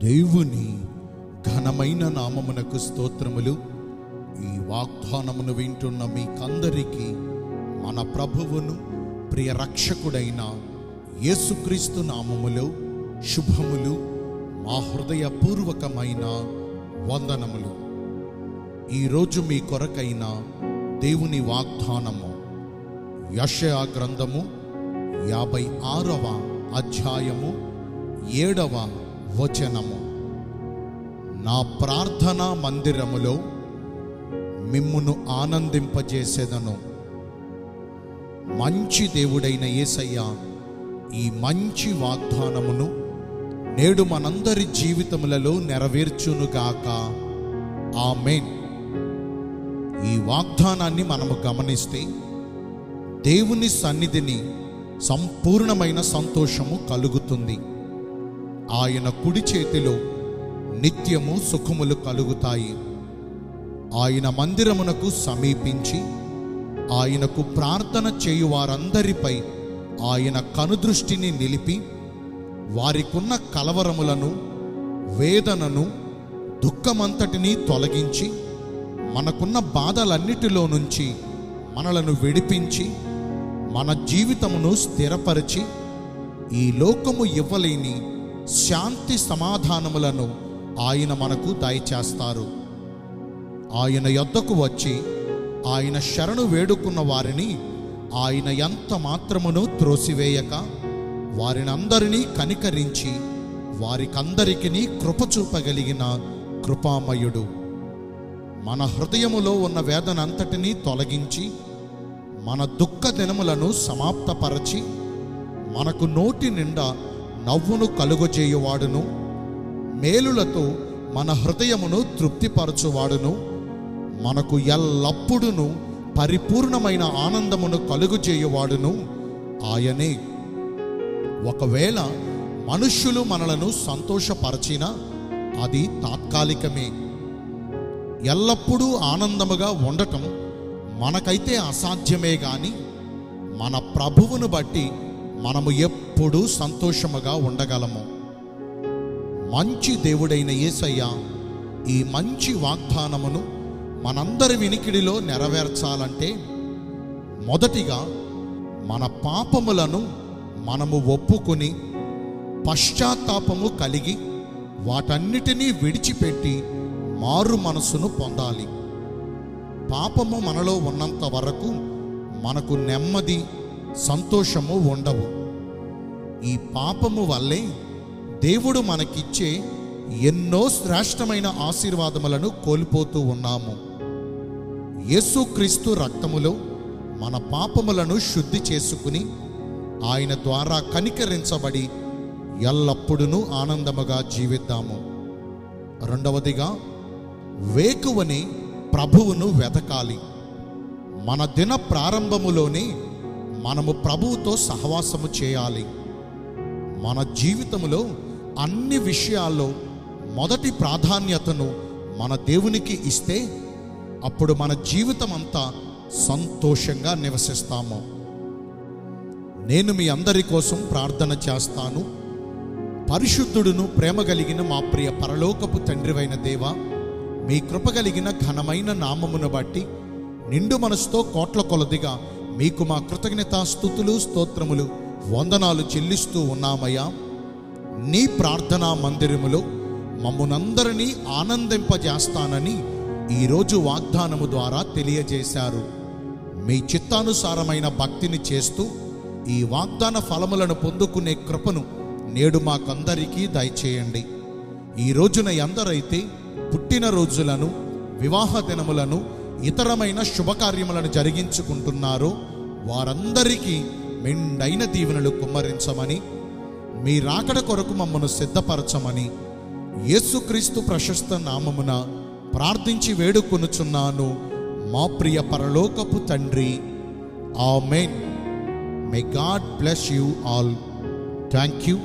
దేవుని ఘనమైన నామమునకు స్తోత్రములు. ఈ వాగ్దానమును వింటున్న మీకందరికీ మన ప్రభువును ప్రియ రక్షకుడైన యేసుక్రీస్తు నామములో శుభములు, మా హృదయపూర్వకమైన వందనములు. ఈరోజు మీ కొరకైన దేవుని వాగ్దానము యెషయా గ్రంథము 56వ అధ్యాయము 7వ వచనము. నా ప్రార్థనా మందిరములో మిమ్మును ఆనందింపజేసేదను. మంచి దేవుడైన యేసయ్య ఈ మంచి వాగ్దానమును నేడు మనందరి జీవితములలో నెరవేర్చునుగాక. ఆమేన్. ఈ వాగ్దానాన్ని మనము గమనిస్తే దేవుని సన్నిధిని సంపూర్ణమైన సంతోషము కలుగుతుంది. ఆయన కుడి చేతిలో నిత్యము సుఖములు కలుగుతాయి. ఆయన మందిరమునకు సమీపించి ఆయనకు ప్రార్థన చేయు వారందరిపై ఆయన కనుదృష్టిని నిలిపి వారికున్న కలవరములను, వేదనను, దుఃఖమంతటినీ తొలగించి మనకున్న బాధలన్నిటిలో నుంచి మనలను విడిపించి మన జీవితమును స్థిరపరిచి ఈ లోకము ఇవ్వలేని శాంతి సమాధానములను ఆయన మనకు దయచేస్తారు. ఆయన యొద్దకు వచ్చి ఆయన శరణు వేడుకున్న వారిని ఆయన ఎంత మాత్రమును త్రోసివేయక వారినందరినీ కనికరించి వారికందరికీ కృప చూపగలిగిన కృపామయుడు. మన హృదయములో ఉన్న వేదనంతటినీ తొలగించి మన దుఃఖ దినములను సమాప్తపరచి మనకు నోటి నిండా నవ్వును కలుగజేయువాడును, మేలులతో మన హృదయమును తృప్తిపరచువాడును, మనకు ఎల్లప్పుడూ పరిపూర్ణమైన ఆనందమును కలుగజేయువాడును ఆయనే. ఒకవేళ మనుష్యులు మనలను సంతోషపరచినా అది తాత్కాలికమే. ఎల్లప్పుడూ ఆనందముగా ఉండటం మనకైతే అసాధ్యమే గాని మన ప్రభువును బట్టి మనము ఎప్పుడూ సంతోషముగా ఉండగలము. మంచి దేవుడైన యేసయ్య ఈ మంచి వాగ్దానమును మనందరి వినికిడిలో నెరవేర్చాలంటే మొదటిగా మన పాపములను మనము ఒప్పుకొని పశ్చాత్తాపము కలిగి వాటన్నిటినీ విడిచిపెట్టి మారు మనసును పొందాలి. పాపము మనలో ఉన్నంత వరకు మనకు నెమ్మది, సంతోషము ఉండవు. ఈ పాపము వల్లే దేవుడు మనకిచ్చే ఎన్నో శ్రేష్టమైన ఆశీర్వాదములను కోల్పోతూ ఉన్నాము. యేసుక్రీస్తు రక్తములో మన పాపములను శుద్ధి చేసుకుని ఆయన ద్వారా కనికరించబడి ఎల్లప్పుడూ ఆనందముగా జీవిద్దాము. రెండవదిగా, వేకువని ప్రభువును వెతకాలి. మన దిన ప్రారంభములోనే మనము ప్రభువుతో సహవాసము చేయాలి. మన జీవితములో అన్ని విషయాల్లో మొదటి ప్రాధాన్యతను మన దేవునికి ఇస్తే అప్పుడు మన జీవితం అంతా సంతోషంగా నివసిస్తాము. నేను మీ అందరి కోసం ప్రార్థన చేస్తాను. పరిశుద్ధుడును ప్రేమ కలిగిన మా ప్రియ పరలోకపు తండ్రివైన దేవా, మీ కృప కలిగిన ఘనమైన నామమును బట్టి నిండు మనసుతో కోట్ల కొలదిగా మీకు మా కృతజ్ఞతాస్తుతులు, స్తోత్రములు, వందనాలు చెల్లిస్తూ ఉన్నామయ్యా. నీ ప్రార్థనా మందిరములో మమ్మునందరినీ ఆనందింపజేస్తానని ఈరోజు వాగ్దానము ద్వారా తెలియజేశారు. మీ చిత్తానుసారమైన భక్తిని చేస్తూ ఈ వాగ్దాన ఫలములను పొందుకునే కృపను నేడు మాకందరికీ దయచేయండి. ఈ రోజున ఎందరైతే పుట్టినరోజులను, వివాహ దినములను, ఇతరమైన శుభకార్యములను జరిగించుకుంటున్నారో వారందరికీ మెండైన దీవెనలు కుమ్మరించమని, మీ రాకడ కొరకు మమ్మను సిద్ధపరచమని యేసుక్రీస్తు ప్రశస్త నామమున ప్రార్థించి వేడుకొనుచున్నాను మా ప్రియ పరలోకపు తండ్రి. ఆమేన్. May God bless you all. Thank you.